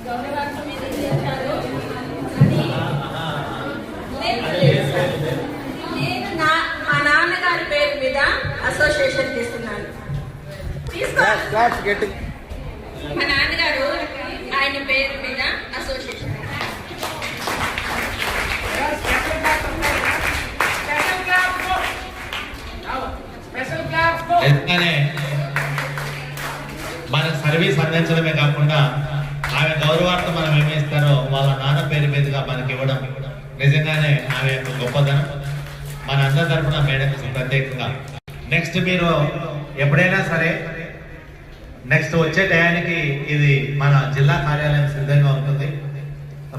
నేను మా నాన్నగారి పేరు మీద అసోసియేషన్ తీస్తున్నాను. మా నాన్నగారు ఆయన పేరు మీద అసోసియేషన్. ఎందుకనే మన సర్వీస్ అందించడమే కాకుండా ఆమె గౌరవార్థం మనం ఏమిస్తారో వాళ్ళ నాన్న పేరు మీదుగా మనకి ఇవ్వడం నిజంగానే ఆమె యొక్క గొప్పదనం. మన అందరి తరఫున మేడం ప్రత్యేకంగా నెక్స్ట్ మీరు ఎప్పుడైనా సరే నెక్స్ట్ వచ్చే టయానికి ఇది మన జిల్లా కార్యాలయం సిద్ధంగా ఉంటుంది.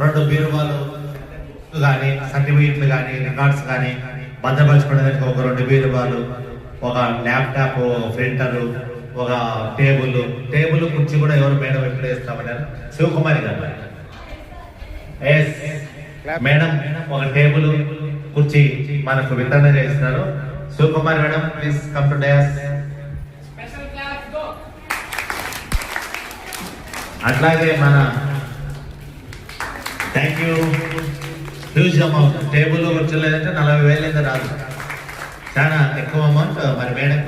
2 బీరువాలు కానీ సర్టిఫికెట్లు కానీ రికార్డ్స్ కానీ భద్రపరచుకోవడానికి ఒక 2 బీరువాలు, ఒక ల్యాప్టాప్, ప్రింటరు, ఒక టేబుల్ కుర్చీ కూడా ఎవరు మేడం ఎప్పుడు వేస్తామన్నారు? శివకుమారి గారు. మేడం ఒక టేబుల్ కుర్చీ మనకు వితరణ చేస్తున్నారు. Sivakumari madam please come to dais. అట్లాగే మన thank you. Huge amount table కూర్చోలేదంటే 40,000 అయితే రాదు, చాలా ఎక్కువ అమౌంట్. మరి మేడం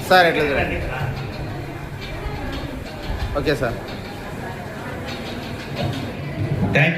సార్ ఎట్లా చూడండి. Okay sir, thank you.